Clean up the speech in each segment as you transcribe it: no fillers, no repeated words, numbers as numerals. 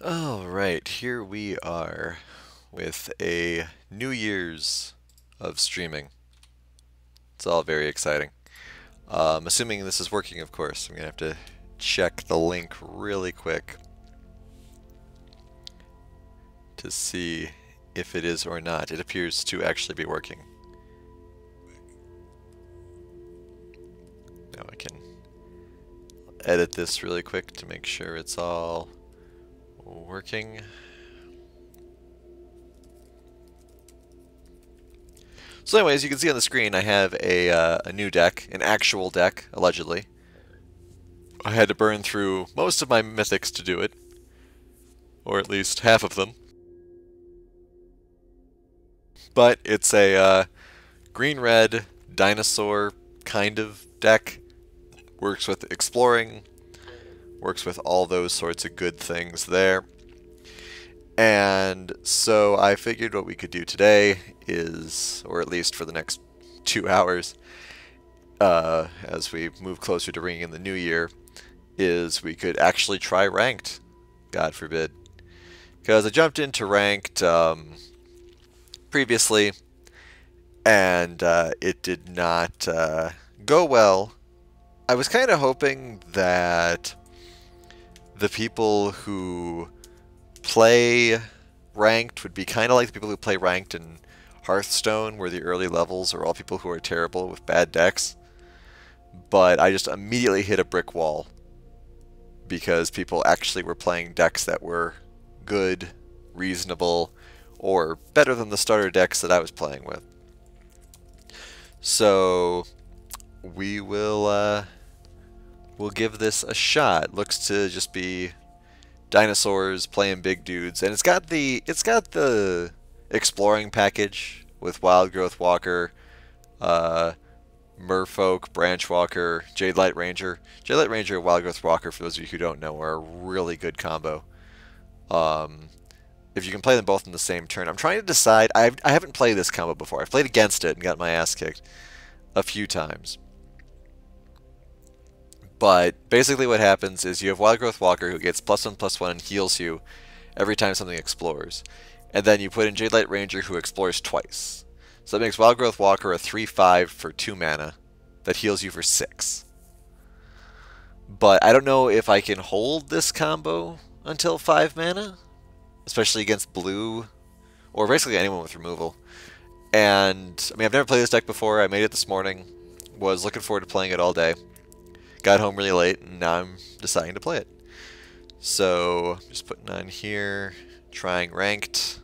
Alright, here we are with a New Year's of streaming. It's all very exciting. Assuming this is working, of course. I'm going to have to check the link really quick to see if it is or not. It appears to actually be working. Now I can edit this really quick to make sure it's all working. So anyways, you can see on the screen I have a new deck, an actual deck, allegedly. I had to burn through most of my mythics to do it, or at least half of them. But it's a green-red dinosaur kind of deck. Works with exploring, works with all those sorts of good things there. And so I figured what we could do today is, or at least for the next 2 hours, as we move closer to ringing in the new year, is we could actually try ranked, God forbid. Because I jumped into ranked previously, and it did not go well. I was kind of hoping that the people who play ranked would be kind of like the people who play ranked in Hearthstone, where the early levels are all people who are terrible with bad decks. But I just immediately hit a brick wall because people actually were playing decks that were good, reasonable, or better than the starter decks that I was playing with. So we will we'll give this a shot. Looks to just be dinosaurs playing big dudes, and it's got the exploring package with Wild Growth Walker, Merfolk, Branch Walker, Jade Light Ranger. Jade Light Ranger and Wild Growth Walker, for those of you who don't know, are a really good combo. If you can play them both in the same turn. I'm trying to decide. I haven't played this combo before. I've played against it and got my ass kicked a few times. But basically what happens is you have Wild Growth Walker who gets +1/+1 and heals you every time something explores. And then you put in Jade Light Ranger who explores twice. So that makes Wild Growth Walker a 3/5 for 2 mana that heals you for 6. But I don't know if I can hold this combo until 5 mana, especially against blue, or basically anyone with removal. And, I mean, I've never played this deck before. I made it this morning. Was looking forward to playing it all day. Got home really late, and now I'm deciding to play it. So, just putting on here, trying ranked.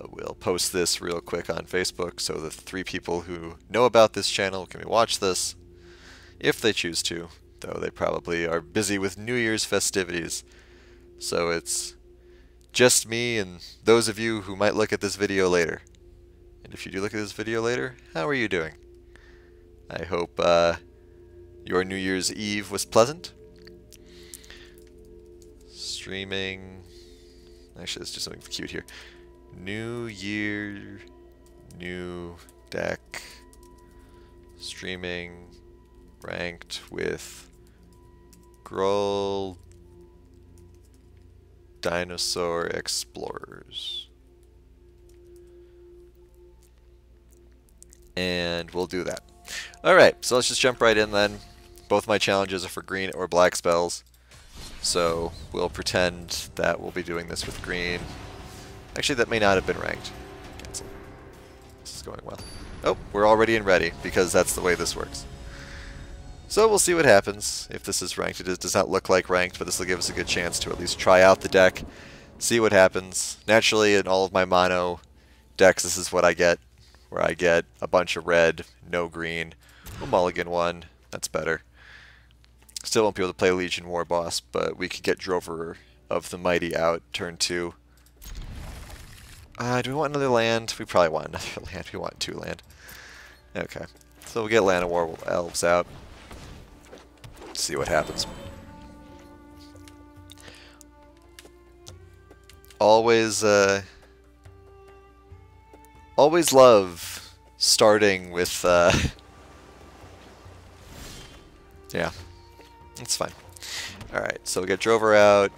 We'll post this real quick on Facebook so the 3 people who know about this channel can watch this, if they choose to, though they probably are busy with New Year's festivities. So it's just me and those of you who might look at this video later. And if you do look at this video later, how are you doing? I hope your New Year's Eve was pleasant. Streaming. Actually, let's do something cute here. New Year, new deck. Streaming, ranked with Gruul Dinosaur Explorers. And we'll do that. Alright, so let's just jump right in then. Both my challenges are for green or black spells. So we'll pretend that we'll be doing this with green. Actually, that may not have been ranked. Cancel. This is going well. Oh, we're already in ready, because that's the way this works. So we'll see what happens. If this is ranked, it does not look like ranked, but this will give us a good chance to at least try out the deck, see what happens. Naturally, in all of my mono decks, this is what I get. Where I get a bunch of red, no green. We'll mulligan one. That's better. Still won't be able to play Legion War Boss, but we could get Drover of the Mighty out turn 2. Do we want another land? We probably want another land. We want 2 land. Okay. So we'll get Land of War Elves out. See what happens. Always, always love starting with, yeah, it's fine. Alright, so we get Drover out.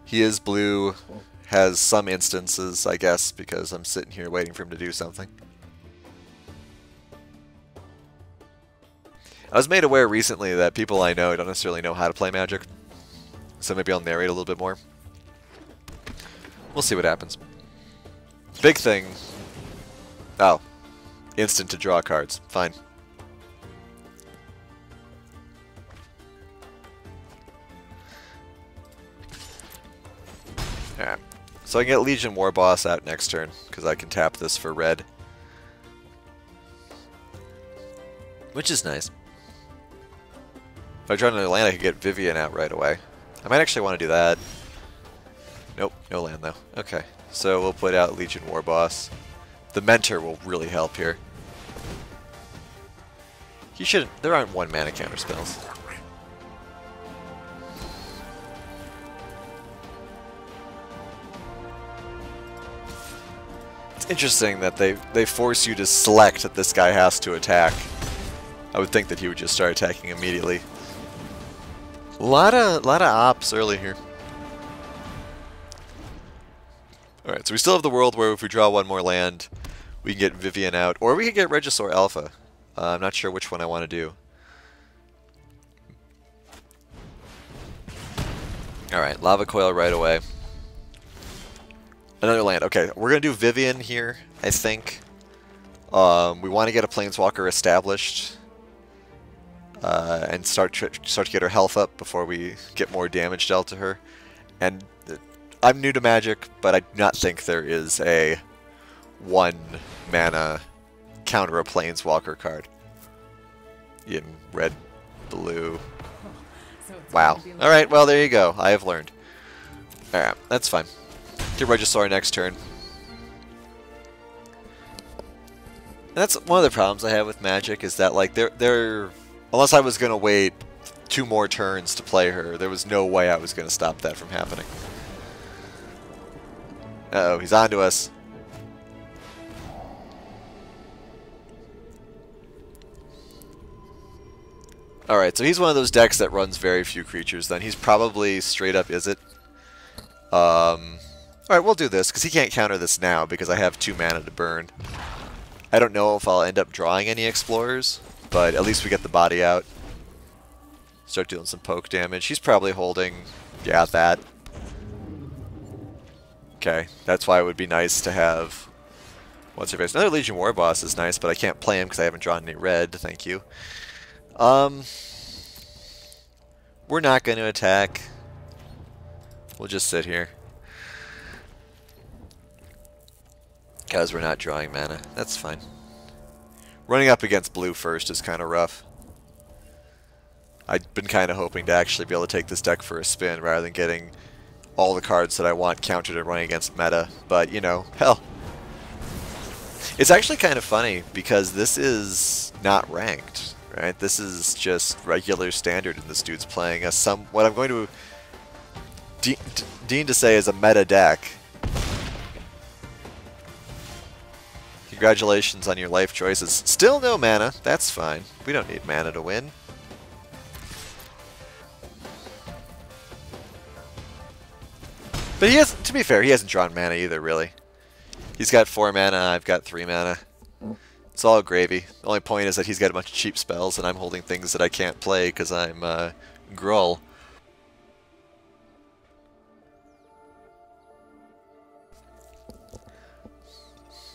He is blue. Has some instances, I guess, because I'm sitting here waiting for him to do something. I was made aware recently that people I know don't necessarily know how to play Magic. So maybe I'll narrate a little bit more. We'll see what happens. Big thing. Oh. Instant to draw cards. Fine. Alright. So I can get Legion War Boss out next turn, because I can tap this for red. Which is nice. If I draw another land, I could get Vivian out right away. I might actually want to do that. Nope, no land though. Okay, so we'll put out Legion War Boss. The Mentor will really help here. He shouldn't. There aren't 1 mana counter spells. It's interesting that they force you to select that this guy has to attack. I would think that he would just start attacking immediately. A lot of ops early here. Alright, so we still have the world where if we draw 1 more land, we can get Vivian out, or we can get Regisaur Alpha. I'm not sure which one I want to do. Alright, Lava Coil right away. Another land. Okay, we're going to do Vivian here, I think. We want to get a Planeswalker established. And start to get her health up before we get more damage dealt to her. And I'm new to Magic, but I do not think there is a 1 mana counter a Planeswalker card in red, blue. Wow. Alright, well there you go. I have learned. Alright, that's fine. Get Regisaur next turn. And that's one of the problems I have with Magic, is that like they're unless I was gonna wait 2 more turns to play her, there was no way I was gonna stop that from happening. Uh-oh, he's onto us. Alright, so he's one of those decks that runs very few creatures then. He's probably straight up Izzet. Alright, we'll do this, because he can't counter this now, because I have 2 mana to burn. I don't know if I'll end up drawing any Explorers, but at least we get the body out. Start doing some poke damage. He's probably holding, yeah, that. Okay, that's why it would be nice to have... What's her face? Another Legion War Boss is nice, but I can't play him because I haven't drawn any red, thank you. We're not going to attack. We'll just sit here. Because we're not drawing mana. That's fine. Running up against blue first is kind of rough. I've been kind of hoping to actually be able to take this deck for a spin rather than getting all the cards that I want countered and running against meta. But, you know, hell. It's actually kind of funny because this is not ranked, right? This is just regular standard and this dude's playing what I'm going to deem to say is a meta deck. Congratulations on your life choices. Still no mana. That's fine. We don't need mana to win. But he has, to be fair, he hasn't drawn mana either, really. He's got 4 mana, I've got 3 mana. It's all gravy. The only point is that he's got a bunch of cheap spells and I'm holding things that I can't play because I'm Gruul.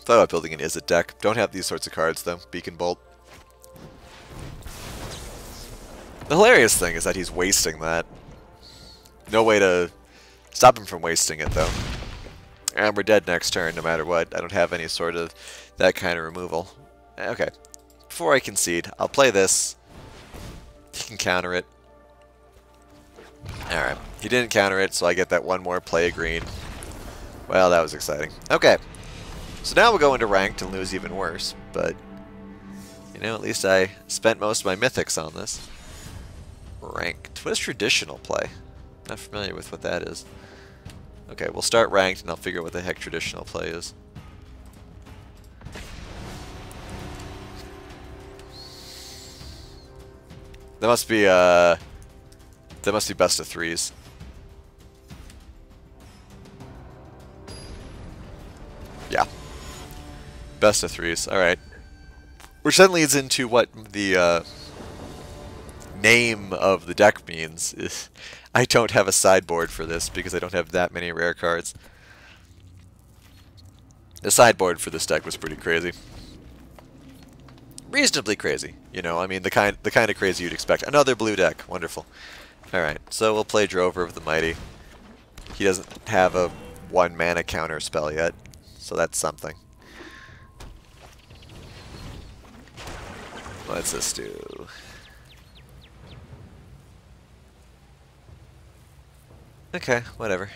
Thought about building an Izzet deck. Don't have these sorts of cards though. Beacon Bolt. The hilarious thing is that he's wasting that. No way to stop him from wasting it though. And we're dead next turn no matter what. I don't have any sort of that kind of removal. Okay. Before I concede, I'll play this. He can counter it. Alright. He didn't counter it, so I get that 1 more play a green. Well, that was exciting. Okay. So now we'll go into ranked and lose even worse, but you know, at least I spent most of my mythics on this. Ranked. What is traditional play? Not familiar with what that is. Okay, we'll start ranked and I'll figure out what the heck traditional play is. That must be best of threes. Yeah. Best of threes. Alright. Which then leads into what the name of the deck means. Is I don't have a sideboard for this because I don't have that many rare cards. The sideboard for this deck was pretty crazy. Reasonably crazy, you know. I mean, the kind of crazy you'd expect. Another blue deck, wonderful. All right, so we'll play Drover of the Mighty. He doesn't have a 1 mana counter spell yet, so that's something. What's this do? Okay, whatever.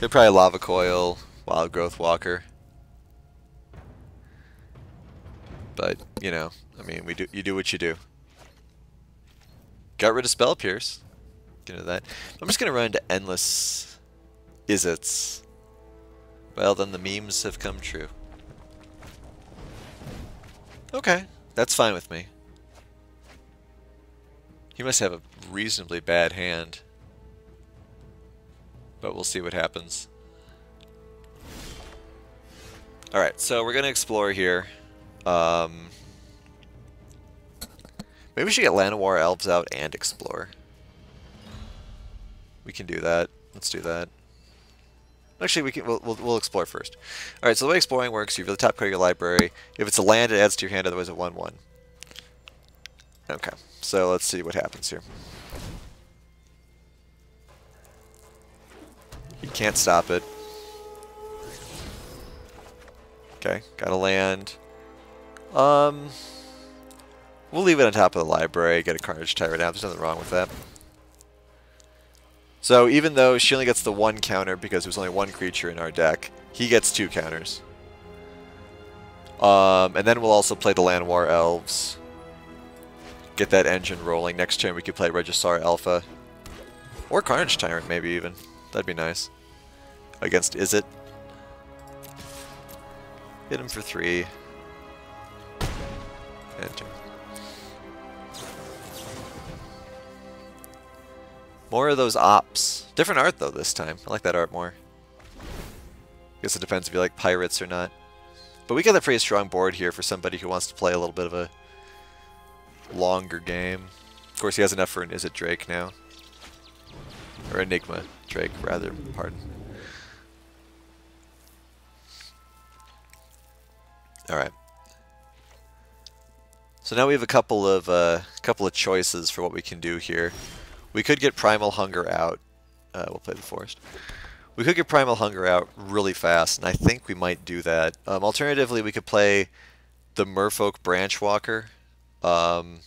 Could probably Lava Coil, Wild Growth Walker. But, you know, I mean, you do what you do. Got rid of Spell Pierce. Get into that. I'm just gonna run into endless Izzets. Well, then the memes have come true. Okay, that's fine with me. He must have a reasonably bad hand. But we'll see what happens. Alright, so we're gonna explore here. Maybe we should get Llanowar Elves out and explore. We can do that. Let's do that. Actually, we'll explore first. All right. So the way exploring works, you reveal the top card of your library. If it's a land, it adds to your hand. Otherwise, it 1/1. Okay. So let's see what happens here. You can't stop it. Okay. Got a land. We'll leave it on top of the library. Get a Carnage Tyrant out. There's nothing wrong with that. So even though she only gets the 1 counter because there's only 1 creature in our deck, he gets 2 counters. And then we'll also play the Llanowar Elves. Get that engine rolling. Next turn we could play Regisaur Alpha. Or Carnage Tyrant maybe even. That'd be nice. Against Izzet. Hit him for 3. Enter. More of those ops. Different art though this time. I like that art more. Guess it depends if you like pirates or not. But we got a pretty strong board here for somebody who wants to play a little bit of a longer game. Of course he has enough for an Izzet Drake now. Or Enigma Drake rather, pardon. Alright. So now we have a couple of choices for what we can do here. We could get Primal Hunger out. We'll play the Forest. We could get Primal Hunger out really fast, and I think we might do that. Alternatively, we could play the Merfolk Branchwalker, and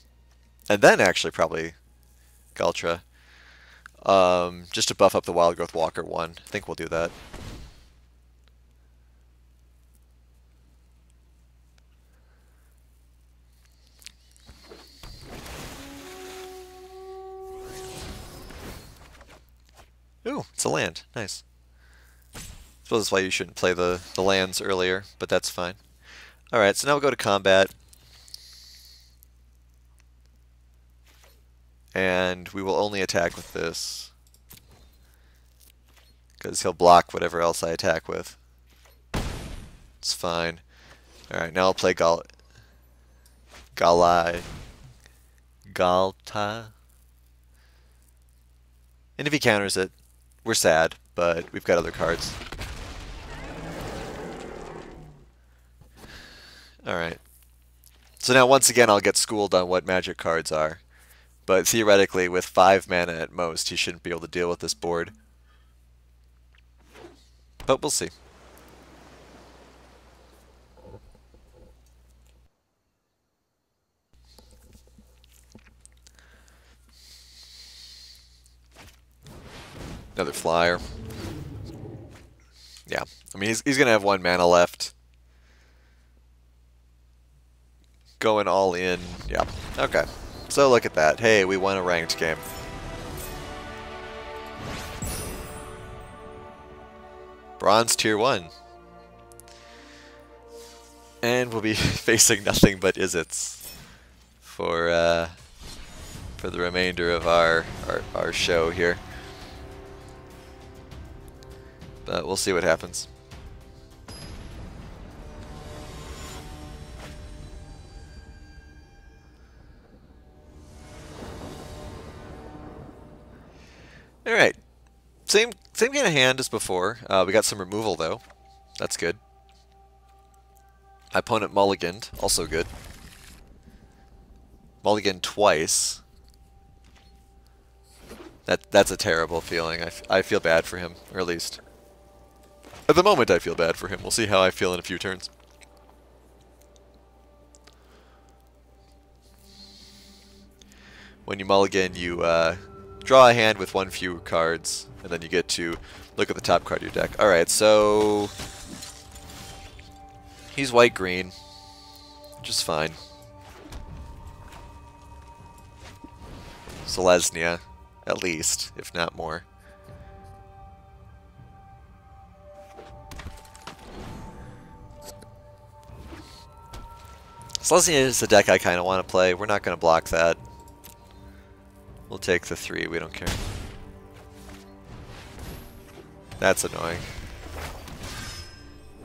then actually probably Galtra, just to buff up the Wild Growth Walker 1. I think we'll do that. Ooh, it's a land. Nice. I suppose that's why you shouldn't play the lands earlier, but that's fine. Alright, so now we'll go to combat. And we will only attack with this. Because he'll block whatever else I attack with. It's fine. Alright, now I'll play Galta. And if he counters it, we're sad, but we've got other cards. Alright. So now once again I'll get schooled on what magic cards are. But theoretically, with 5 mana at most, he shouldn't be able to deal with this board. But we'll see. Another flyer. Yeah, I mean, he's going to have 1 mana left. Going all in. Yeah, okay. So look at that. Hey, we won a ranked game. Bronze tier 1. And we'll be facing nothing but Izits for the remainder of our show here. But we'll see what happens. Alright. Same kind of hand as before. We got some removal though. That's good. My opponent mulliganed, also good. Mulliganed twice. That's a terrible feeling. I feel bad for him, or at least at the moment I feel bad for him. We'll see how I feel in a few turns. When you mulligan, you draw a hand with one fewer cards, and then you get to look at the top card of your deck. Alright, so he's white-green, just fine. Selesnya, at least, if not more. Selesnya is the deck I kind of want to play. We're not going to block that. We'll take the 3, we don't care. That's annoying.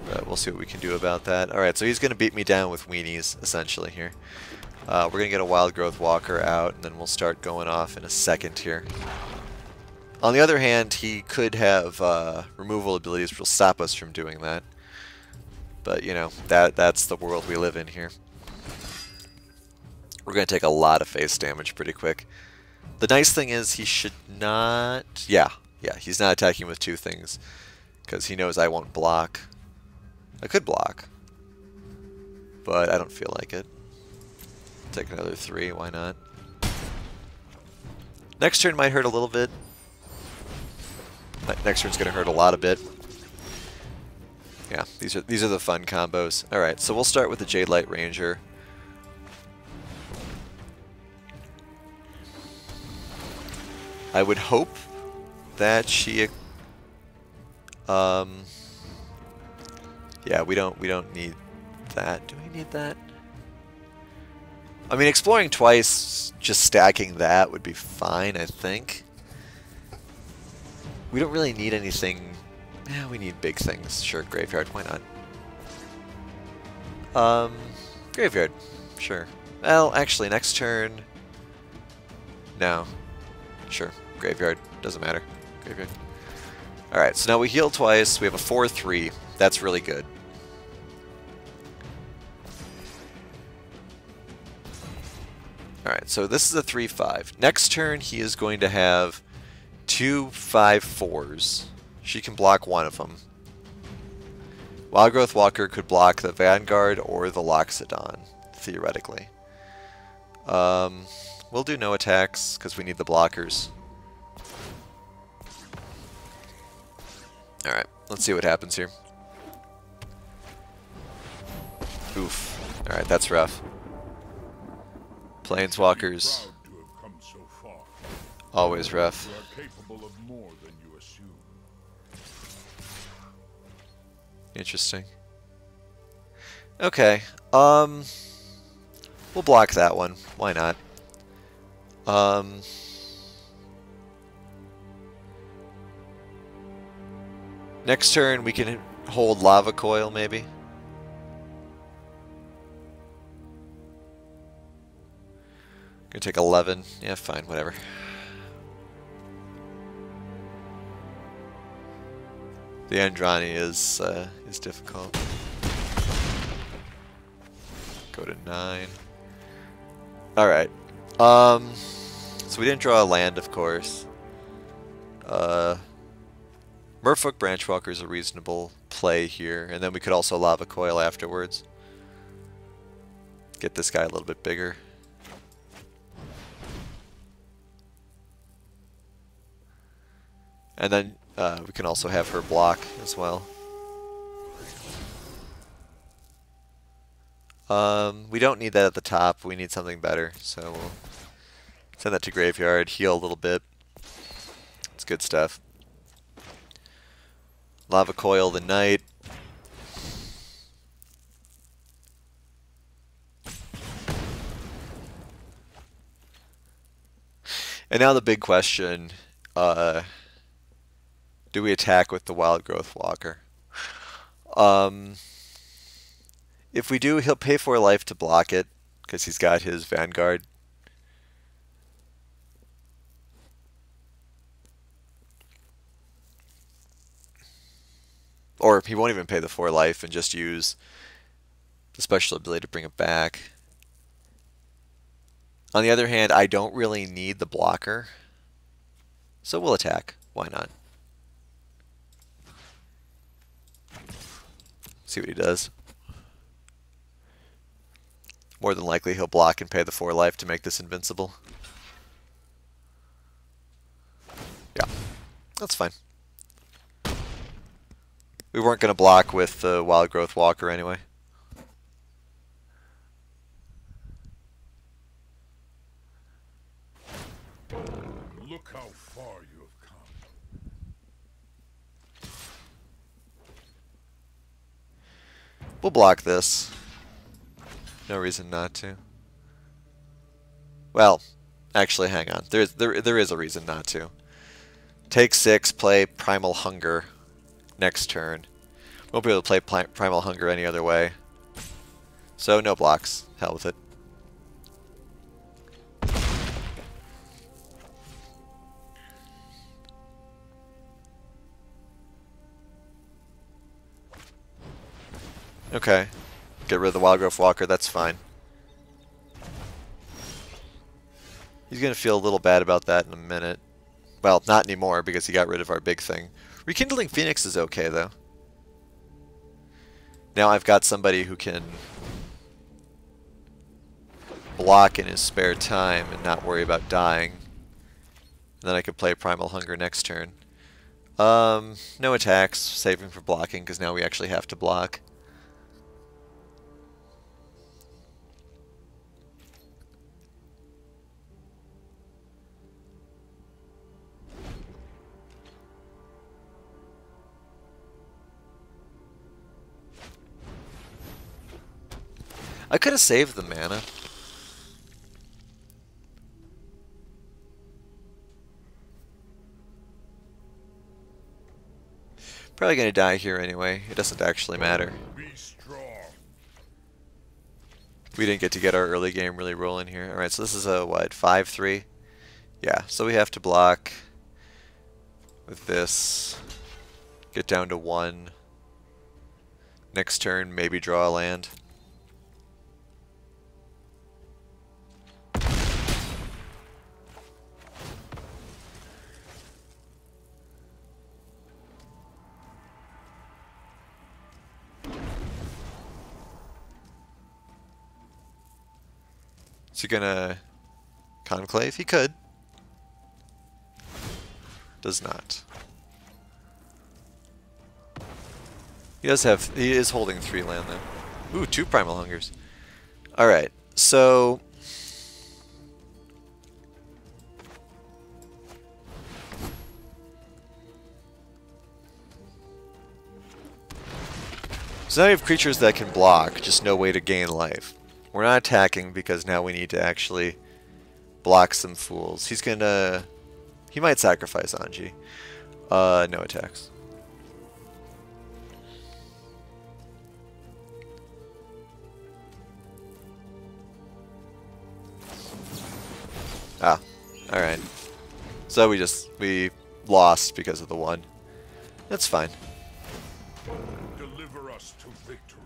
But we'll see what we can do about that. Alright, so he's going to beat me down with weenies, essentially, here. We're going to get a Wild Growth Walker out, and then we'll start going off in a second here. On the other hand, he could have removal abilities which will stop us from doing that. But, you know, that's the world we live in here. We're going to take a lot of face damage pretty quick. The nice thing is he should not... Yeah, he's not attacking with 2 things. Because he knows I won't block. I could block. But I don't feel like it. Take another 3, why not? Next turn might hurt a little bit. Next turn's going to hurt a lot a bit. Yeah, these are the fun combos. Alright, so we'll start with the Jade Light Ranger. I would hope that she yeah, we don't need that. Do we need that? I mean, exploring twice, just stacking that would be fine, I think. We don't really need anything. Yeah, we need big things. Sure, graveyard, why not? Graveyard, sure. Well, actually, next turn. No. Sure, graveyard, doesn't matter. Graveyard. Alright, so now we heal twice, we have a 4-3. That's really good. Alright, so this is a 3-5. Next turn, he is going to have 2 5-4s. She can block one of them. Wild Growth Walker could block the Vanguard or the Loxodon, theoretically. We'll do no attacks, because we need the blockers. Alright, let's see what happens here. Oof. Alright, that's rough. Planeswalkers. Always rough. Interesting. Okay. We'll block that one. Why not? Next turn we can hold Lava Coil maybe. Gonna take 11. Yeah, fine, whatever. The Andrani is difficult. Go to 9. All right. So we didn't draw a land, of course. Merfolk Branchwalker is a reasonable play here, and then we could also Lava Coil afterwards. Get this guy a little bit bigger. And then we can also have her block as well. We don't need that at the top. We need something better. So we'll send that to graveyard, heal a little bit. It's good stuff. Lava Coil the Knight. And now the big question, do we attack with the Wild Growth Walker? If we do, he'll pay 4 life to block it, because he's got his Vanguard. Or he won't even pay the 4 life and just use the special ability to bring it back. On the other hand, I don't really need the blocker, so we'll attack. Why not? See what he does. More than likely he'll block and pay the 4 life to make this invincible. Yeah, that's fine. We weren't going to block with the Wild Growth Walker anyway. Look how far you have come. We'll block this. No reason not to. Well, actually, hang on. There is a reason not to. Take 6, play Primal Hunger next turn. Won't be able to play Primal Hunger any other way. So, no blocks. Hell with it. Okay. Get rid of the Wild Growth Walker, that's fine. He's going to feel a little bad about that in a minute. Well, not anymore because he got rid of our big thing. Rekindling Phoenix is okay, though. Now I've got somebody who can block in his spare time and not worry about dying. And then I could play Primal Hunger next turn. No attacks, saving for blocking because now we actually have to block. I could have saved the mana. Probably gonna die here anyway. It doesn't actually matter. Be strong. We didn't get to get our early game really rolling here. Alright, so this is a, what, 5-3? Yeah, so we have to block with this. Get down to 1. Next turn, maybe draw a land. Is he gonna conclave? He could. Does not. He is holding 3 land though. Ooh, 2 Primal Hungers. Alright, so now we have creatures that can block, just no way to gain life. We're not attacking because now we need to actually block some fools. He's gonna... He might sacrifice Anji. No attacks. Ah, alright. So we lost because of the 1. That's fine. Deliver us to victory.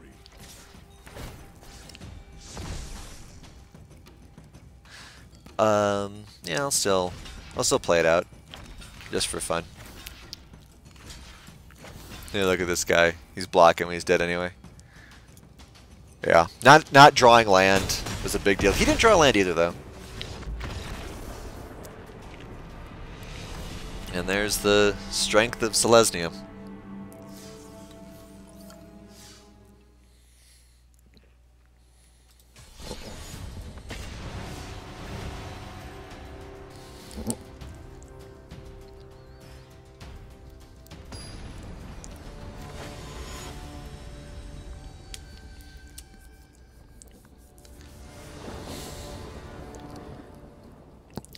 Yeah, I'll still play it out, just for fun. Yeah, look at this guy. He's blocking when he's dead anyway. Yeah, not drawing land was a big deal. He didn't draw land either, though. And there's the strength of Selesnya.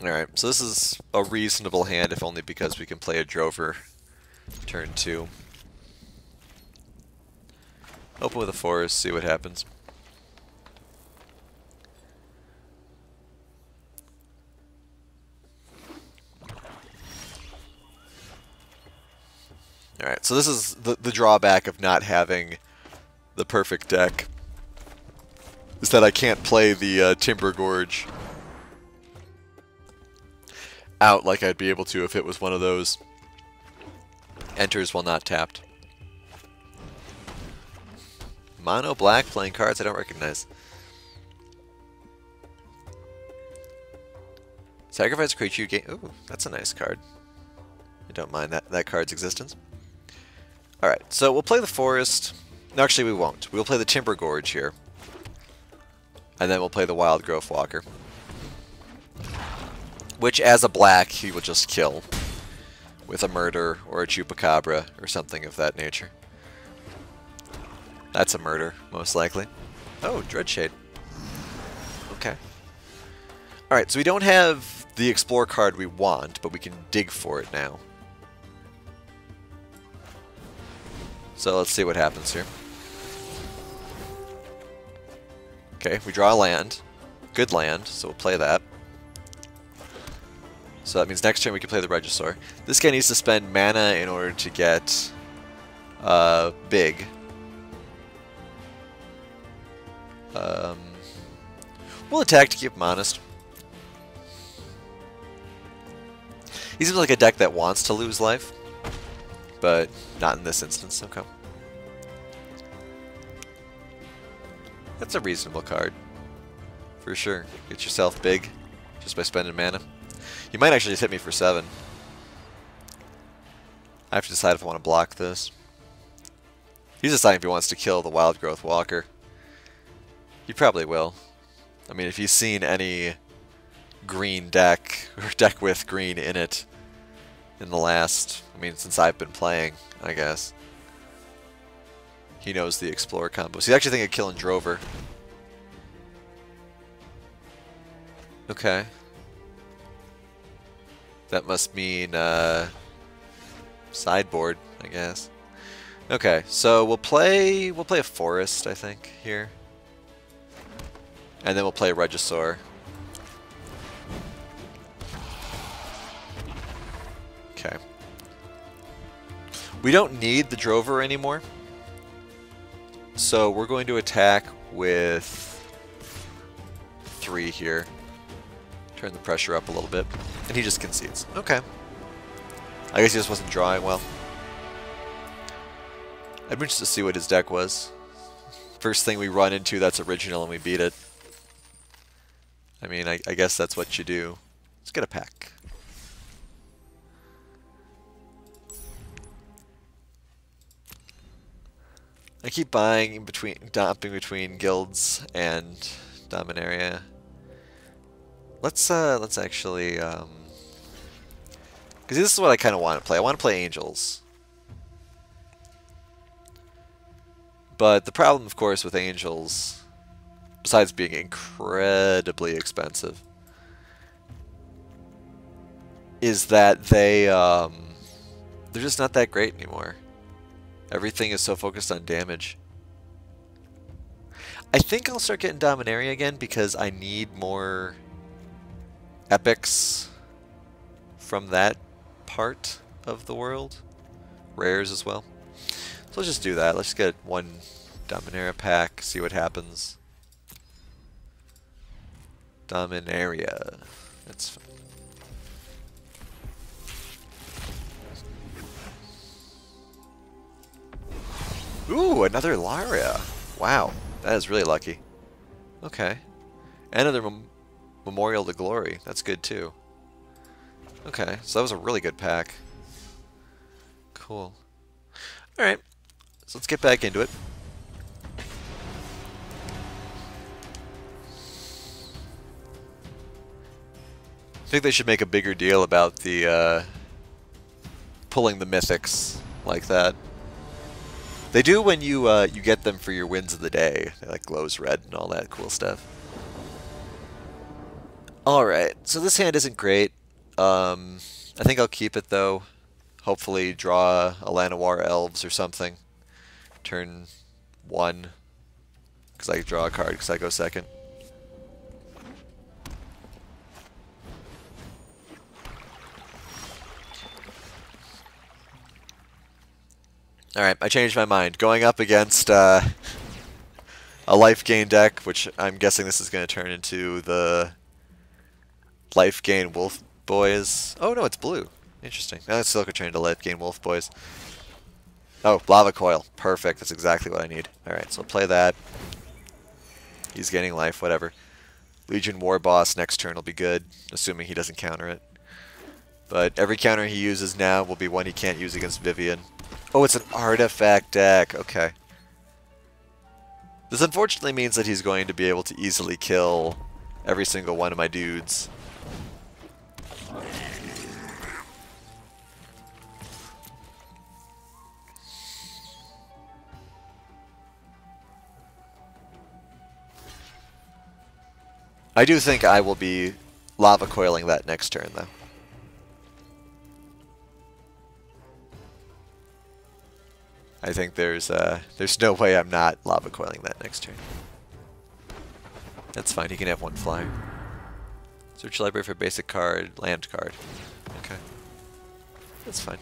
Alright, so this is a reasonable hand, if only because we can play a Drover turn 2. Open with a forest, see what happens. Alright, so this is the drawback of not having the perfect deck, is that I can't play the Timber Gorge out like I'd be able to if it was one of those enters while not tapped. Mono black playing cards I don't recognize. Sacrifice a creature you gain. Ooh, that's a nice card. I don't mind that card's existence. Alright, so we'll play the forest. No, actually we won't. We'll play the Timber Gorge here. And then we'll play the Wild Growth Walker. Which, as a black, he will just kill with a murder or a chupacabra or something of that nature. That's a murder, most likely. Oh, Dreadshade. Okay. Alright, so we don't have the Explore card we want, but we can dig for it now. So let's see what happens here. Okay, we draw a land. Good land, so we'll play that. So that means next turn we can play the Regisaur. This guy needs to spend mana in order to get big. We'll attack to keep him honest. He seems like a deck that wants to lose life, but not in this instance. Okay. That's a reasonable card. For sure. Get yourself big just by spending mana. You might actually just hit me for 7. I have to decide if I want to block this. He's deciding if he wants to kill the Wild Growth Walker. He probably will. I mean, if he's seen any green deck, or deck with green in it, in the last, I mean, since I've been playing, I guess. He knows the Explorer combo. So he's actually thinking of killing Drover. Okay. That must mean, sideboard, I guess. Okay, so we'll play a forest, I think, here. And then we'll play a Regisaur. Okay. We don't need the Drover anymore. So we're going to attack with 3 here. Turn the pressure up a little bit. And he just concedes. Okay. I guess he just wasn't drawing well. I'm interested to see what his deck was. First thing we run into that's original and we beat it. I mean, I guess that's what you do. Let's get a pack. I keep buying in between, dumping between guilds and Dominaria. Let's actually, because this is what I kind of want to play. I want to play Angels. But the problem, of course, with Angels, besides being incredibly expensive, is that they're just not that great anymore. Everything is so focused on damage. I think I'll start getting Dominaria again because I need more epics from that part of the world. Rares as well. So let's just do that. Let's get one Dominaria pack, see what happens. Dominaria. That's fine. Ooh, another Laria. Wow, that is really lucky. Okay. Another Memorial to Glory. That's good too. Okay, so that was a really good pack. Cool. Alright, so let's get back into it. I think they should make a bigger deal about the pulling the mythics like that. They do when you you get them for your wins of the day. They like glows red and all that cool stuff. Alright, so this hand isn't great. I think I'll keep it though. Hopefully draw a Llanowar Elves or something. Turn 1. Because I draw a card because I go second. Alright, I changed my mind. Going up against a life gain deck, which I'm guessing this is going to turn into the life gain wolf boys. Oh no, it's blue. Interesting. Now it's still going to turn into life gain wolf boys. Oh, lava coil. Perfect. That's exactly what I need. Alright, so I'll play that. He's gaining life, whatever. Legion War Boss next turn will be good, assuming he doesn't counter it. But every counter he uses now will be one he can't use against Vivian. Oh, it's an artifact deck. Okay. This unfortunately means that he's going to be able to easily kill every single one of my dudes. I do think I will be lava coiling that next turn, though. I think there's no way I'm not lava coiling that next turn. That's fine. He can have one flyer. Search library for basic card, land card. Okay, that's fine.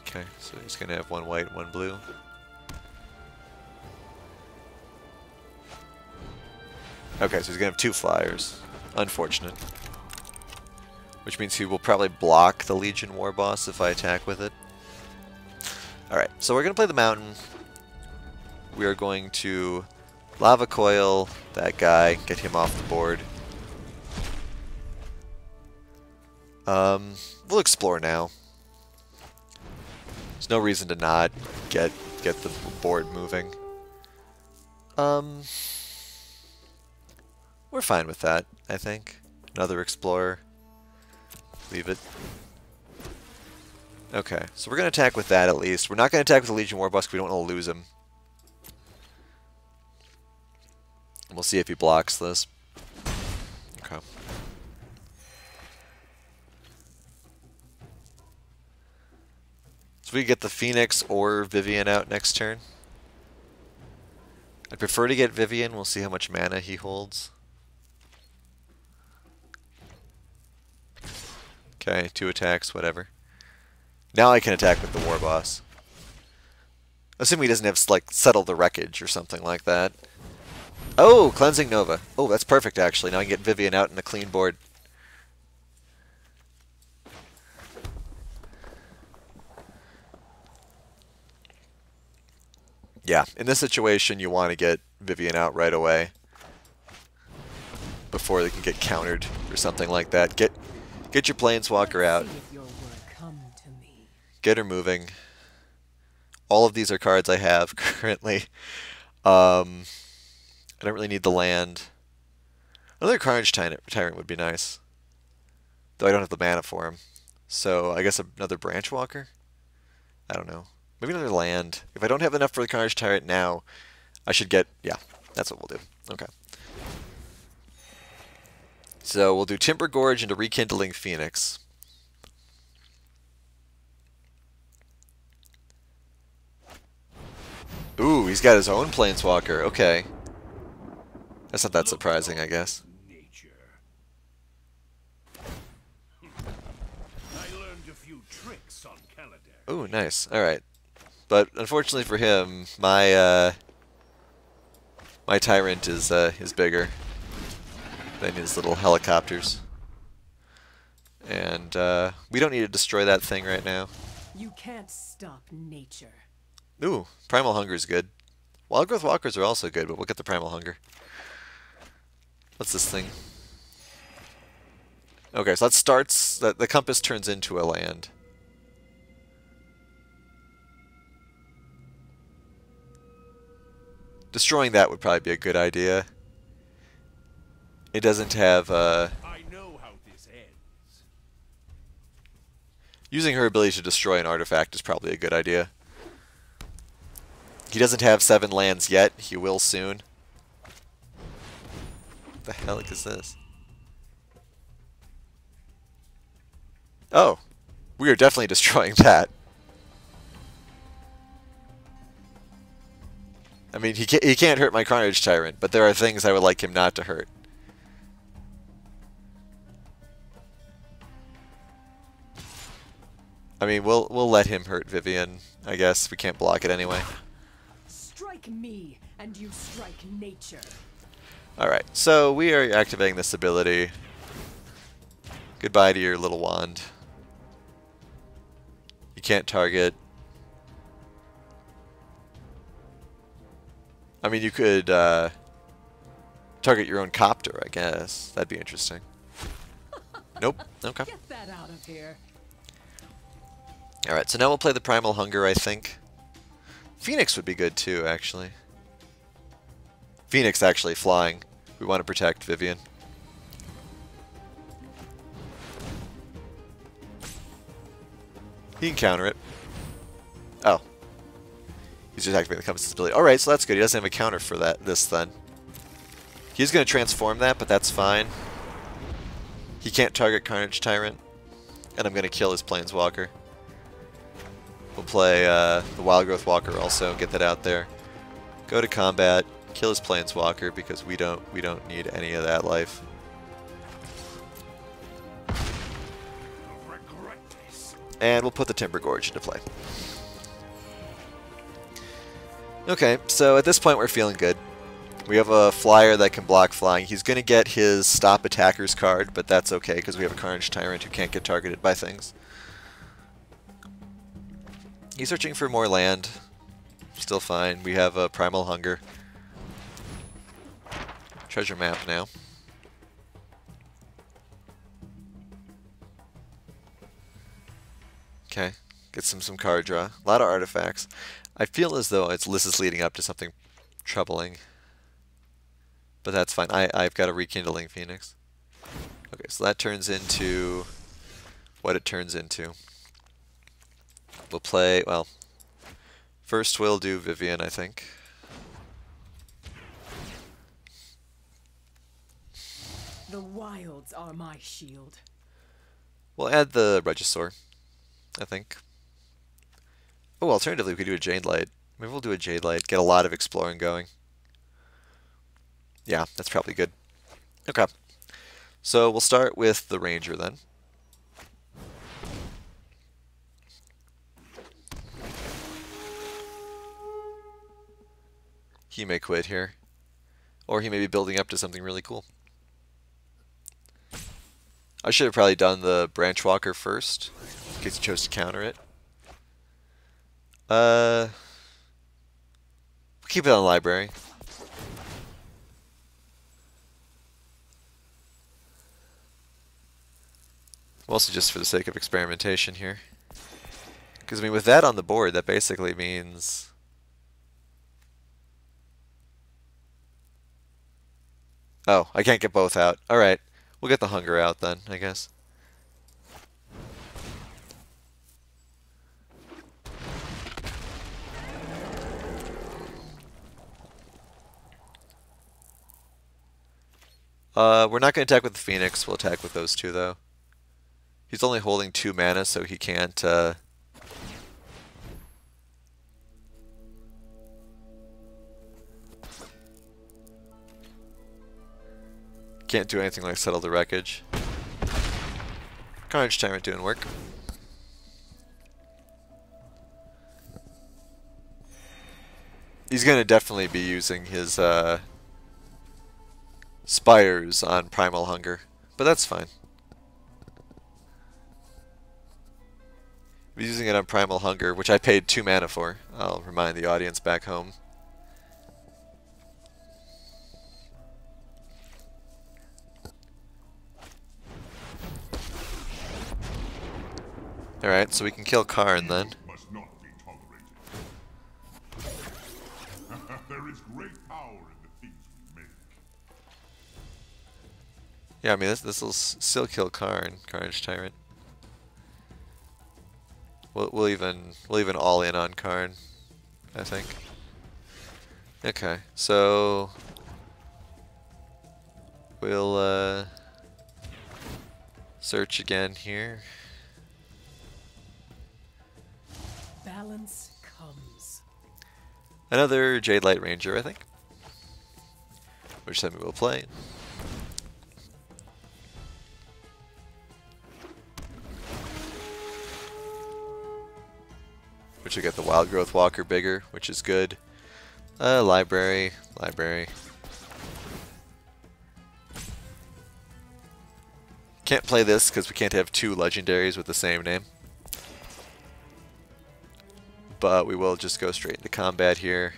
Okay, so he's gonna have one white, one blue. Okay, so he's gonna have 2 flyers. Unfortunate. Which means he will probably block the Legion War Boss if I attack with it. Alright, so we're gonna play the mountain. We are going to lava coil that guy, get him off the board. We'll explore now. There's no reason to not get the board moving. We're fine with that, I think. Another explorer. Leave it. Okay, so we're going to attack with that at least. We're not going to attack with the Legion War Boss because we don't want to lose him. And we'll see if he blocks this. Okay. So we get the Phoenix or Vivian out next turn. I'd prefer to get Vivian. We'll see how much mana he holds. Okay, 2 attacks, whatever. Now I can attack with the War Boss. Assuming he doesn't have, like, Settle the Wreckage or something like that. Oh, Cleansing Nova. Oh, that's perfect, actually. Now I can get Vivian out in a clean board. Yeah, in this situation, you want to get Vivian out right away. Before they can get countered or something like that. Get your Planeswalker out. Get her moving. All of these are cards I have currently. I don't really need the land. Another Carnage Tyrant would be nice. Though I don't have the mana for him. So I guess another Branchwalker? I don't know. Maybe another land. If I don't have enough for the Carnage Tyrant now, I should get... Yeah, that's what we'll do. Okay. So we'll do Timber Gorge into Rekindling Phoenix. Ooh, he's got his own Planeswalker. Okay. That's not that surprising, I guess. Ooh, nice. Alright. But unfortunately for him, my Tyrant is bigger than his little helicopters. And we don't need to destroy that thing right now. You can't stop nature. Ooh, Primal Hunger is good. Wild Growth Walkers are also good, but we'll get the Primal Hunger. What's this thing? Okay, so that starts... The compass turns into a land. Destroying that would probably be a good idea. It doesn't have... I know how this ends. Using her ability to destroy an artifact is probably a good idea. He doesn't have 7 lands yet. He will soon. What the hell is this? Oh, we are definitely destroying that. I mean, he can't hurt my Carnage Tyrant, but there are things I would like him not to hurt. I mean, we'll let him hurt Vivian, I guess. We can't block it anyway. Strike me, and you strike nature. Alright, so we are activating this ability. Goodbye to your little wand. You can't target. I mean, you could target your own copter, I guess. That'd be interesting. Nope. Okay. Get that out of here. Alright, so now we'll play the Primal Hunger, I think. Phoenix would be good too, actually. Phoenix actually flying. We want to protect Vivian. He can counter it. Oh. He's just activating the Compass's ability. Alright, so that's good. He doesn't have a counter for this then. He's going to transform that, but that's fine. He can't target Carnage Tyrant. And I'm going to kill his Planeswalker. We'll play the Wild Growth Walker also, get that out there. Go to combat, kill his Planeswalker because we don't need any of that life. And we'll put the Timber Gorge into play. Okay, so at this point we're feeling good. We have a flyer that can block flying. He's going to get his Stop Attackers card, but that's okay because we have a Carnage Tyrant who can't get targeted by things. He's searching for more land. Still fine. We have a Primal Hunger. Treasure map now. Okay. Get some card draw. A lot of artifacts. I feel as though this is leading up to something troubling. But that's fine. I've got a Rekindling Phoenix. Okay, so that turns into what it turns into. We'll play, well, first we'll do Vivian, I think. The wilds are my shield. We'll add the Regisaur, I think. Oh, alternatively, we could do a Jade Light. Maybe we'll do a Jade Light, get a lot of exploring going. Yeah, that's probably good. Okay. So we'll start with the Ranger then. He may quit here. Or he may be building up to something really cool. I should have probably done the Branch Walker first, in case he chose to counter it. We'll keep it on the library. Mostly just for the sake of experimentation here. Because, I mean, with that on the board, that basically means... Oh, I can't get both out. Alright, we'll get the Hunger out then, I guess. We're not going to attack with the Phoenix. We'll attack with those two, though. He's only holding 2 mana, so he can't... Can't do anything like Settle the Wreckage. Carnage Tyrant doing work. He's going to definitely be using his Spires on Primal Hunger, but that's fine. He's using it on Primal Hunger, which I paid 2 mana for. I'll remind the audience back home. Alright, so we can kill Karn then. Must not be tolerated. There is great power in the things we make. Yeah, I mean, this will still kill Karn, Carnage Tyrant. We'll even all in on Karn, I think. Okay, so we'll search again here. Balance comes. Another Jade Light Ranger, I think. Which then we will play. Which will get the Wild Growth Walker bigger, which is good. Library. Can't play this because we can't have two legendaries with the same name. But we will just go straight into combat here.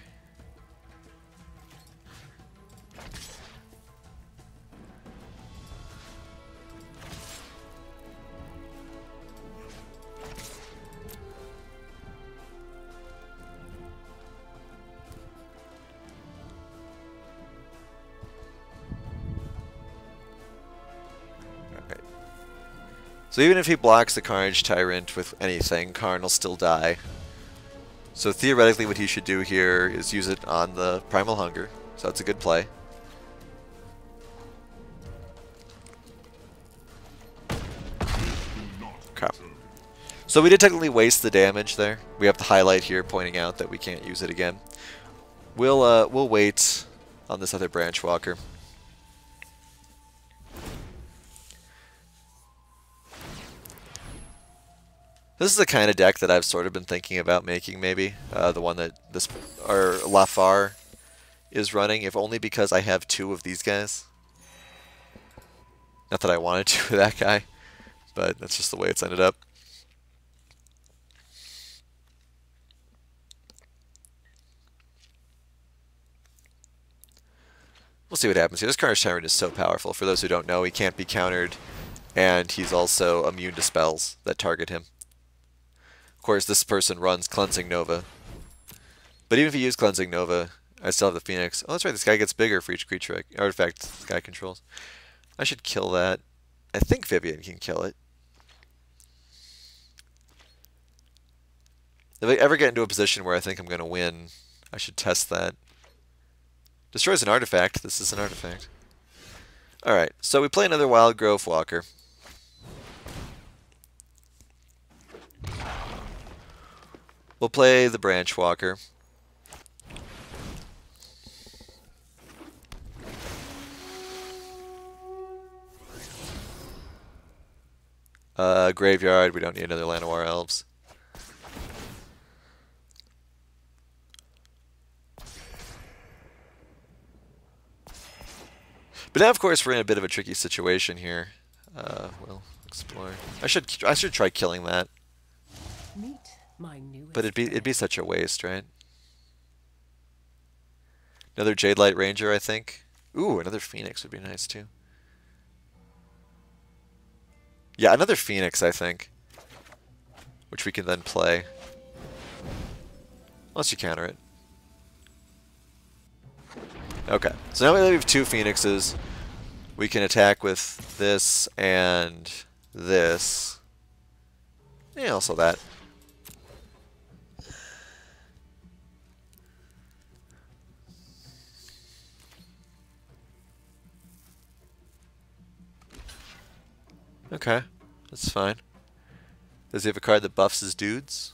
So even if he blocks the Carnage Tyrant with anything, Karn will still die. So theoretically what he should do here is use it on the Primal Hunger. So that's a good play. Okay. So we did technically waste the damage there. We have the highlight here pointing out that we can't use it again. We'll wait on this other Branch Walker. This is the kind of deck that I've sort of been thinking about making, maybe. The one that Lafar is running, if only because I have two of these guys. Not that I wanted to with that guy, but that's just the way it's ended up. We'll see what happens here. This Carnage Tyrant is so powerful. For those who don't know, he can't be countered, and he's also immune to spells that target him. Of course, this person runs Cleansing Nova. But even if you use Cleansing Nova, I still have the Phoenix. Oh, that's right, this guy gets bigger for each creature artifact this guy controls. I should kill that. I think Vivian can kill it. If I ever get into a position where I think I'm going to win, I should test that. Destroys an artifact. This is an artifact. Alright, so we play another Wild Growth Walker. We'll play the Branch Walker. Graveyard, we don't need another Llanowar Elves. But now, of course, we're in a bit of a tricky situation here. We'll explore. I should try killing that. Meet my newest But it'd be such a waste, right? Another Jade Light Ranger, I think. Ooh, another Phoenix would be nice too. Yeah, another Phoenix, I think. Which we can then play. Unless you counter it. Okay, so now we have two Phoenixes. We can attack with this and this. Yeah, also that. Okay, that's fine. Does he have a card that buffs his dudes?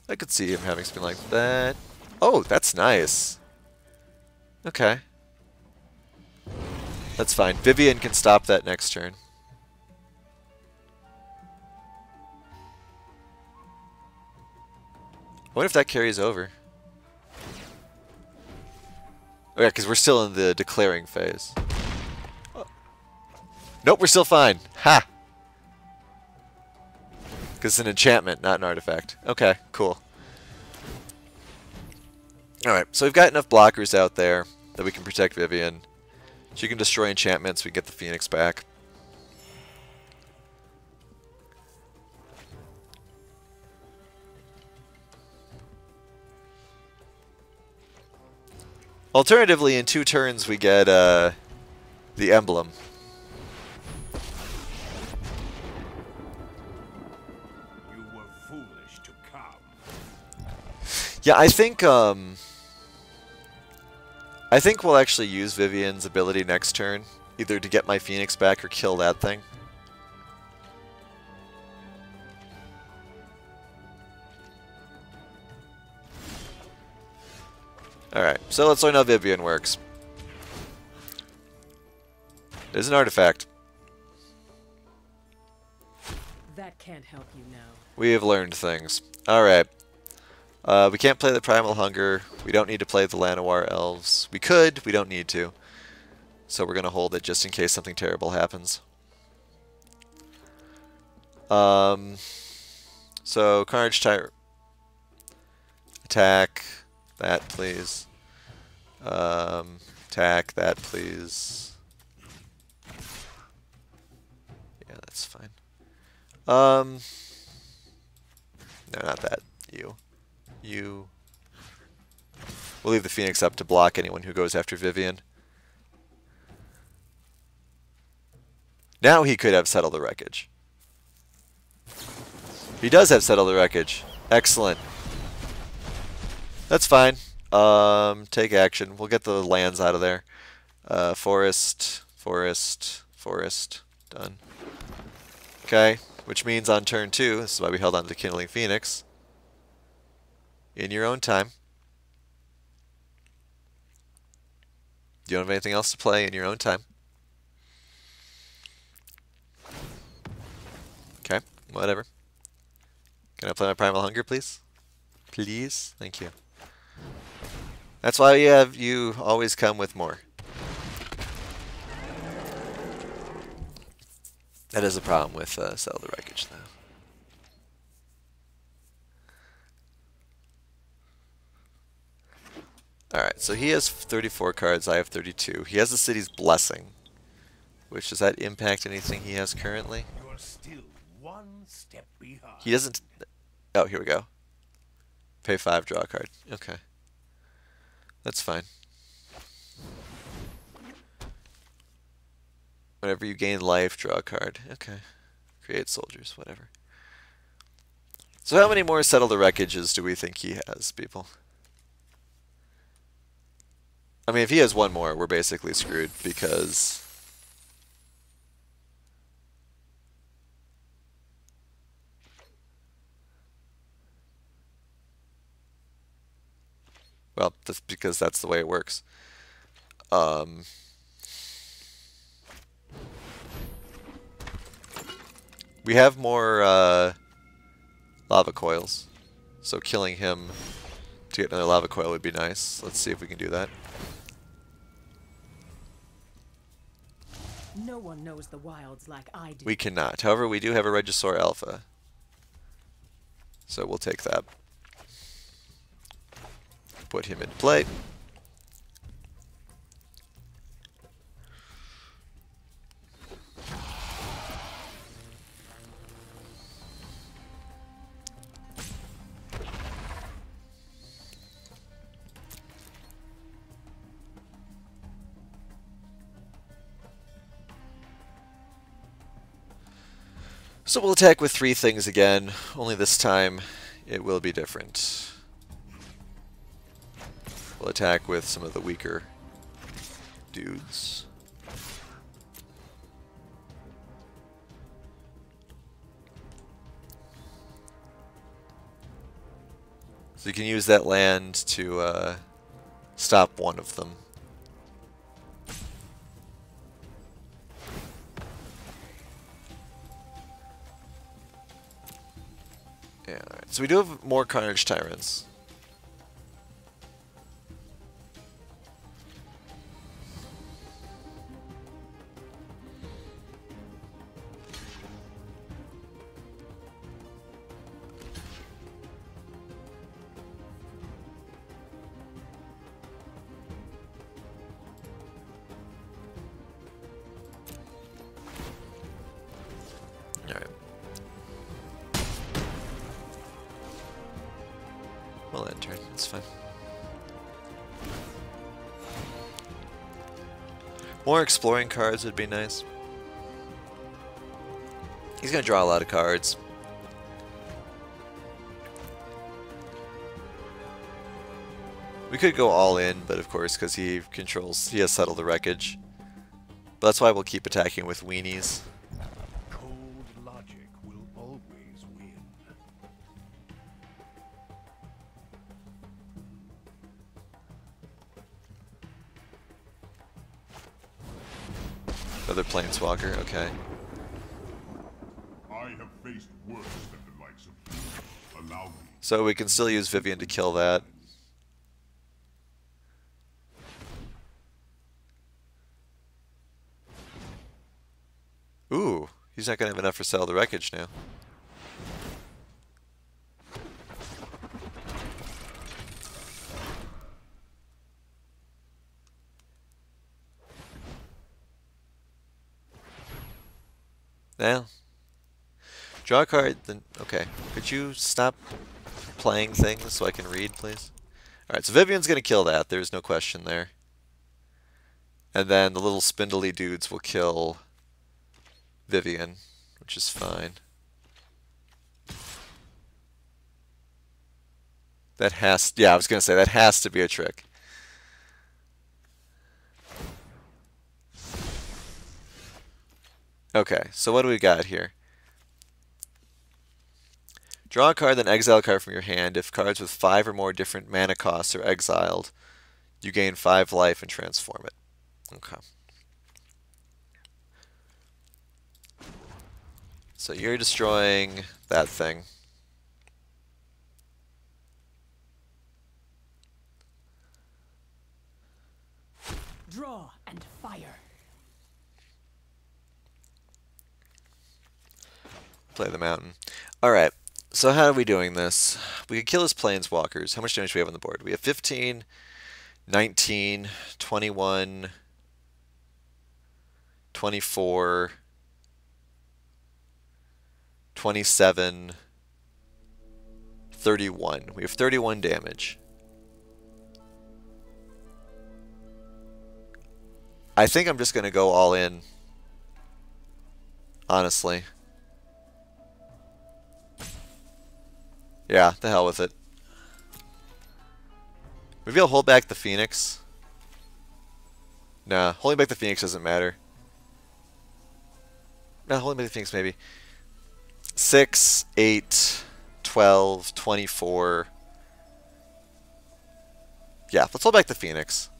I could see him having something like that. Oh, that's nice. Okay. That's fine. Vivian can stop that next turn. I wonder if that carries over. Oh yeah, because we're still in the declaring phase. Oh. Nope, we're still fine. Ha! Because it's an enchantment, not an artifact. Okay, cool. Alright, so we've got enough blockers out there that we can protect Vivian. She can destroy enchantments, we get the Phoenix back. Alternatively, in 2 turns we get the emblem. You were foolish to come. Yeah, I think I think we'll actually use Vivian's ability next turn, either to get my Phoenix back or kill that thing. Alright, so let's learn how Vivian works. There's an artifact. That can't help you now. We have learned things. Alright. We can't play the Primal Hunger. We don't need to play the Llanowar Elves. We could, we don't need to. So we're going to hold it just in case something terrible happens. So, Carnage Tyrant. Attack. That, please. Attack. That, please. Yeah, that's fine. No, not that. You. You. We'll leave the Phoenix up to block anyone who goes after Vivian. Now he could have Settle the Wreckage. He does have Settle the Wreckage. Excellent. That's fine. Take action. We'll get the lands out of there. Forest, forest, forest. Done. Okay, which means on turn 2, this is why we held on to Kindling Phoenix. In your own time. You don't have anything else to play in your own time. Okay, whatever. Can I play my Primal Hunger, please? Please? Thank you. That's why you always come with more. That is a problem with Settle the Wreckage, though. Alright, so he has 34 cards, I have 32. He has the City's Blessing. Which, does that impact anything he has currently? You're still one step behind. He doesn't... Oh, here we go. Pay 5, draw a card. Okay. That's fine. Whenever you gain life, draw a card. Okay. Create soldiers, whatever. So how many more Settle the Wreckages do we think he has, people? I mean, if he has one more, we're basically screwed, because... Well, that's because that's the way it works. We have more lava coils, so killing him to get another lava coil would be nice. Let's see if we can do that. No one knows the wilds like I do. We cannot. However, we do have a Regisaur Alpha, so we'll take that. Put him in play. So we'll attack with 3 things again, only this time it will be different. We'll attack with some of the weaker dudes. So you can use that land to stop one of them. Yeah, alright. So we do have more Carnage Tyrants. Alright. We'll end turn, it's fine. More exploring cards would be nice. He's gonna draw a lot of cards. We could go all in, but of course, because he has Settle the Wreckage. But that's why we'll keep attacking with weenies. Cold logic will always win. Another Planeswalker, okay. I have faced worse than the likes of you. Allow me. So we can still use Vivian to kill that. Ooh, he's not going to have enough for Settle the Wreckage now. Now, draw a card, then, okay. Could you stop playing things so I can read, please? Alright, so Vivian's going to kill that, there's no question there. And then the little spindly dudes will kill Vivian, which is fine. That has, yeah, I was going to say, that has to be a trick. Okay, so what do we got here? Draw a card, then exile a card from your hand. If cards with 5 or more different mana costs are exiled, you gain 5 life and transform it. Okay. So you're destroying that thing. Draw and fire. Play the mountain. Alright, so how are we doing this? We could kill his planeswalkers. How much damage do we have on the board? We have 15, 19, 21, 24, 27, 31. We have 31 damage. I think I'm just going to go all in, honestly. Yeah, the hell with it. Maybe I'll hold back the Phoenix. Nah, holding back the Phoenix doesn't matter. Nah, holding back the Phoenix maybe. 6, 8, 12, 24. Yeah, let's hold back the Phoenix.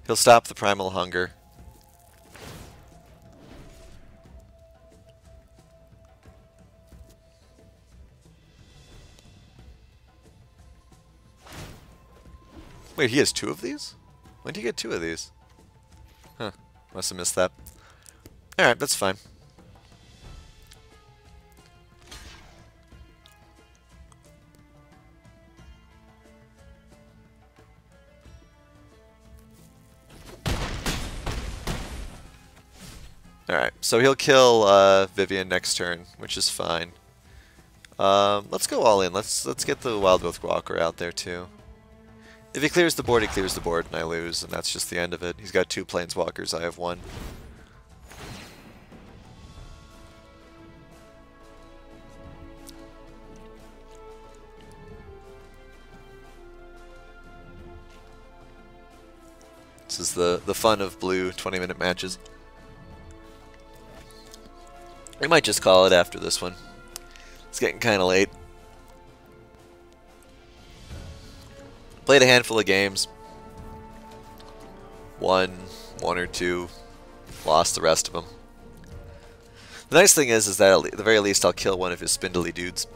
He'll stop the Primal Hunger. Wait, he has 2 of these? When did he get 2 of these? Huh, must have missed that. Alright, that's fine. Alright, so he'll kill Vivian next turn, which is fine. Let's go all in. Let's get the Wild Growth Walker out there too. If he clears the board, he clears the board, and I lose, and that's just the end of it. He's got 2 Planeswalkers, I have 1. This is the fun of blue 20-minute matches. We might just call it after this one. It's getting kind of late. Played a handful of games. Won 1 or 2. Lost the rest of them. The nice thing is that at the very least I'll kill one of his spindly dudes.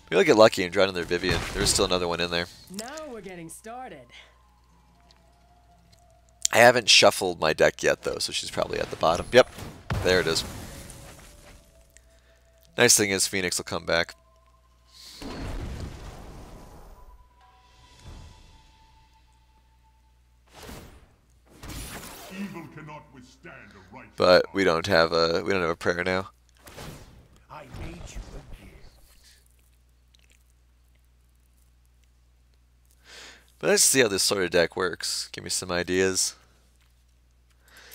Maybe I'll get lucky and draw another Vivian. There's still another one in there. Now we're getting started. I haven't shuffled my deck yet, though, so she's probably at the bottom. Yep, there it is. Nice thing is Phoenix will come back. Evil cannot withstand a right. But we don't have a prayer now. I made you a gift. But let's see how this sort of deck works. Give me some ideas.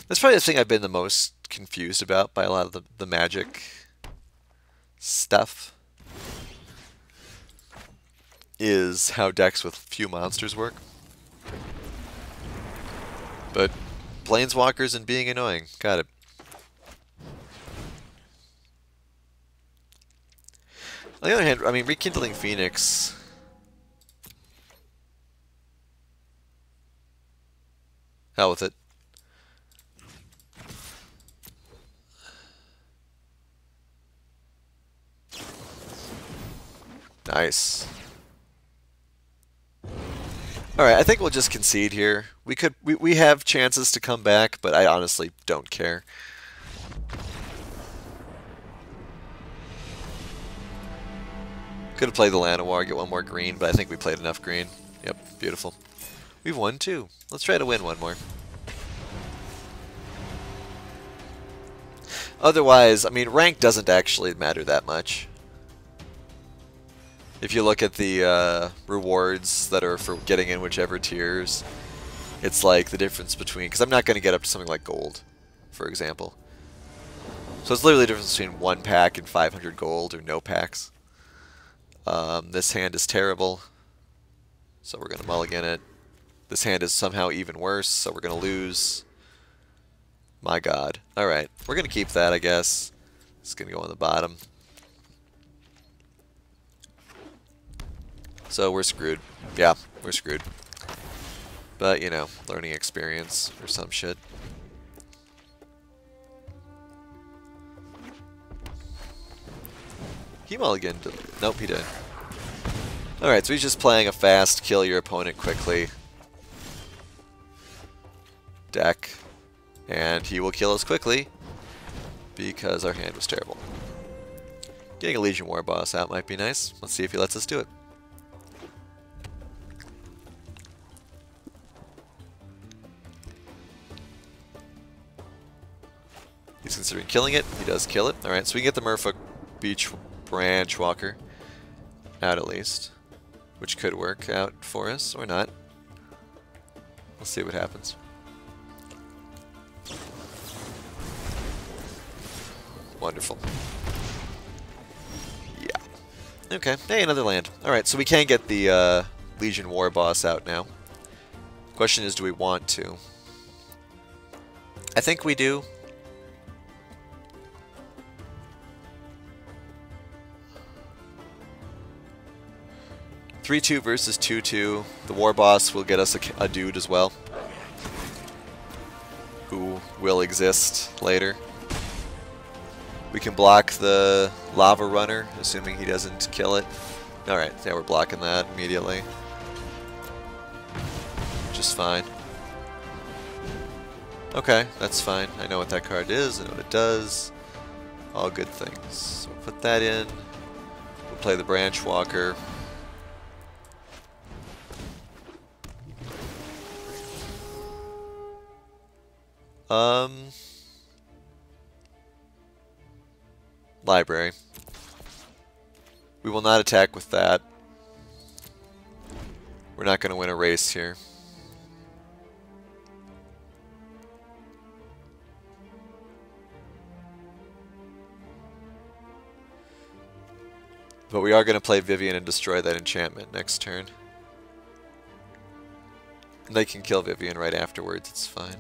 That's probably the thing I've been the most confused about by a lot of the Magic stuff. Is how decks with few monsters work. But Planeswalkers and being annoying. Got it. On the other hand, I mean, Rekindling Phoenix... Hell with it. Nice. Alright, I think we'll just concede here. We have chances to come back, but I honestly don't care. Could have played the Llanowar, get one more green, but I think we played enough green. Yep, beautiful. We've won two. Let's try to win one more. Otherwise, I mean, rank doesn't actually matter that much. If you look at the rewards that are for getting in whichever tiers, it's like the difference between... Because I'm not going to get up to something like gold, for example. So it's literally the difference between 1 pack and 500 gold or no packs. This hand is terrible, so we're going to mulligan it. This hand is somehow even worse, so we're going to lose. My god. Alright, we're going to keep that, I guess. It's going to go on the bottom. So we're screwed. Yeah, we're screwed. But, you know, learning experience or some shit. He mulliganed. Nope, he did. Alright, so he's just playing a fast, kill your opponent quickly deck. And he will kill us quickly because our hand was terrible. Getting a Legion War Boss out might be nice. Let's see if he lets us do it. He's considering killing it. He does kill it. Alright, so we can get the Merfolk Beach Branch Walker out at least. Which could work out for us, or not. We'll see what happens. Wonderful. Yeah. Okay, hey, another land. Alright, so we can get the Legion War Boss out now. Question is, do we want to? I think we do. (3-2) versus 2-2. The War Boss will get us a dude as well, who will exist later. We can block the Lava Runner, assuming he doesn't kill it. Alright, yeah, we're blocking that immediately. Just fine. Okay, that's fine. I know what that card is, I know what it does. All good things. So we'll put that in. We'll play the Branch Walker. Library. We will not attack with that. We're not going to win a race here. But we are going to play Vivian and destroy that enchantment next turn. And they can kill Vivian right afterwards, it's fine.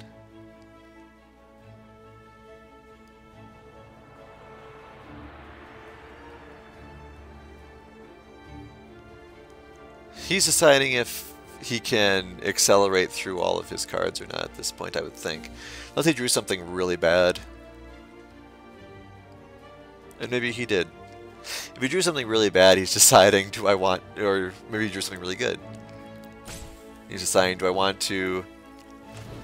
He's deciding if he can accelerate through all of his cards or not at this point, I would think. Unless he drew something really bad. And maybe he did. If he drew something really bad, he's deciding, do I want... Or maybe he drew something really good. He's deciding, do I want to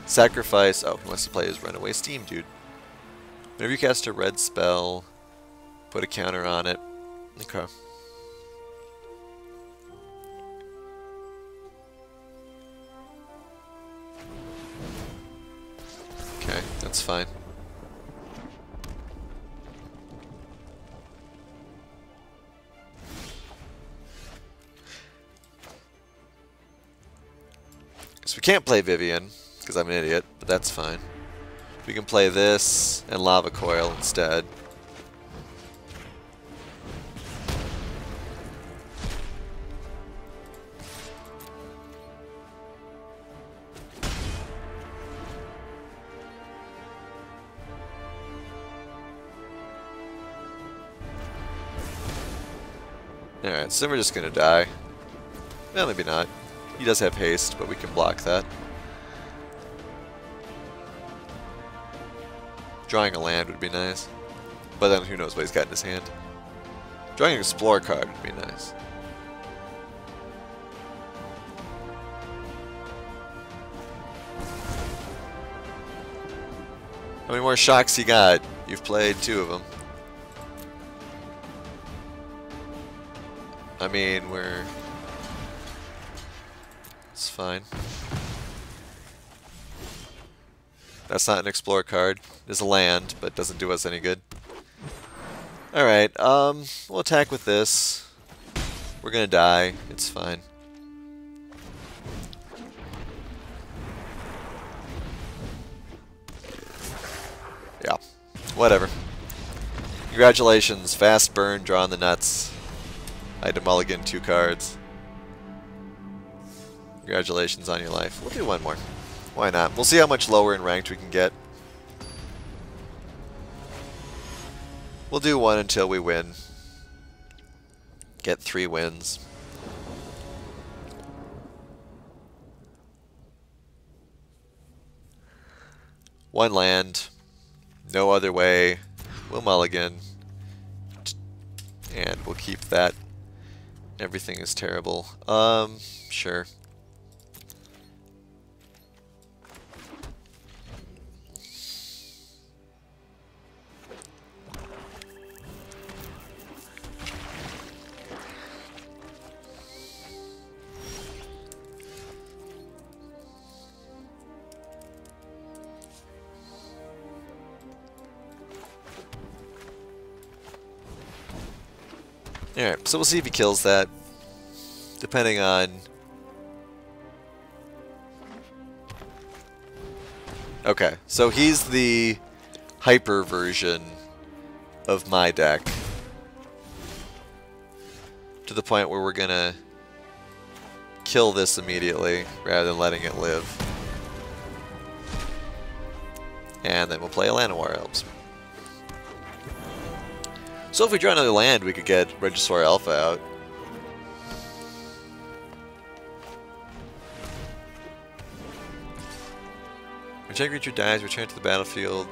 sacrifice... Oh, he wants to play his Runaway Steam, dude. Whenever you cast a red spell, Put a counter on it. Okay. Okay, that's fine. So we can't play Vivian, because I'm an idiot, but that's fine. We can play this and Lava Coil instead. Alright, so we're just gonna die. Well, maybe not. He does have haste, but we can block that. Drawing a land would be nice. But then who knows what he's got in his hand. Drawing an Explore card would be nice. How many more shocks you got? You've played 2 of them. I mean, it's fine. That's not an Explore card. It's a land, but doesn't do us any good. Alright, we'll attack with this. We're gonna die. It's fine. Yeah, whatever. Congratulations, fast burn, drawing the nuts. I had to mulligan 2 cards. Congratulations on your life. We'll do one more. Why not? We'll see how much lower in ranked we can get. We'll do one until we win. Get 3 wins. One land. No other way. We'll mulligan. And we'll keep that. Everything is terrible. Sure. Alright, so we'll see if he kills that. Depending on... Okay, so he's the hyper version of my deck. To the point where we're gonna kill this immediately, rather than letting it live. And then we'll play Llanowar Elves. So if we draw another land, we could get Regisaur Alpha out. When a creature dies, return to the battlefield.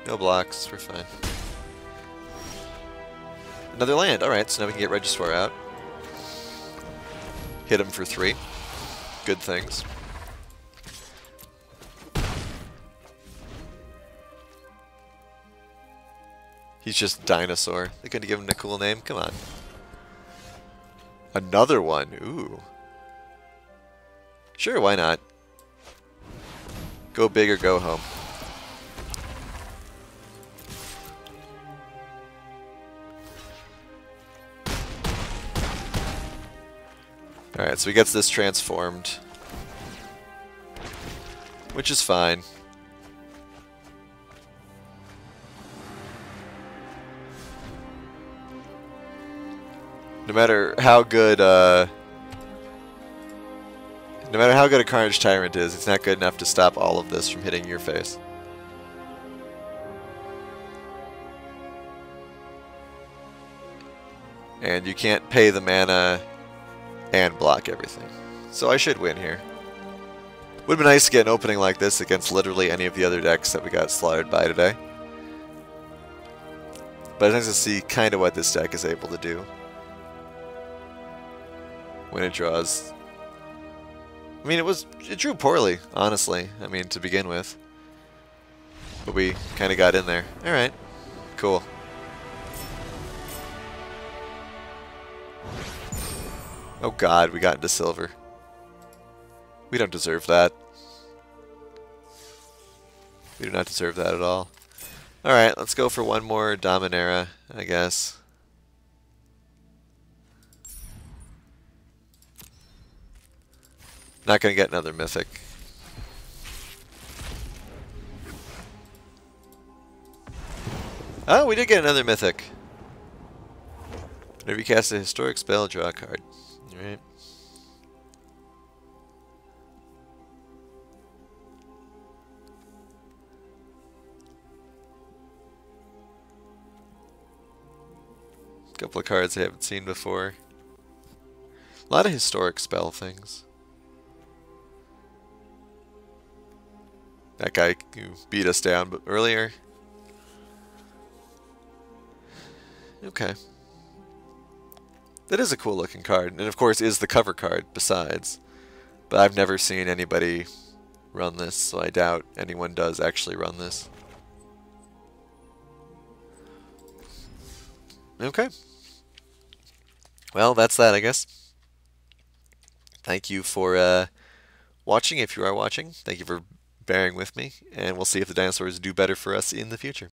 No blocks, we're fine. Another land, alright, so now we can get Regisaur out. Hit him for 3. Good things. He's just Dinosaur. They couldn't give him a cool name? Come on. Another one. Ooh. Sure, why not? Go big or go home. Alright, so he gets this transformed. Which is fine. No matter how good a Carnage Tyrant is, it's not good enough to stop all of this from hitting your face. And you can't pay the mana and block everything. So I should win here. Would be nice to get an opening like this against literally any of the other decks that we got slaughtered by today. But it's nice to see kind of what this deck is able to do when it draws. I mean, it drew poorly, honestly. I mean, to begin with. But we kind of got in there. Alright. Cool. Oh god, we got into silver. We don't deserve that. We do not deserve that at all. Alright, let's go for one more Dominaria, I guess. Not gonna get another mythic. Oh, we did get another mythic. Whenever you cast a historic spell, draw a card. Alright. A couple of cards I haven't seen before. A lot of historic spell things. That guy who beat us down earlier. Okay. That is a cool looking card, and of course is the cover card besides. But I've never seen anybody run this, so I doubt anyone does actually run this. Okay. Well, that's that, I guess. Thank you for watching, if you are watching. Thank you for bearing with me, and we'll see if the dinosaurs do better for us in the future.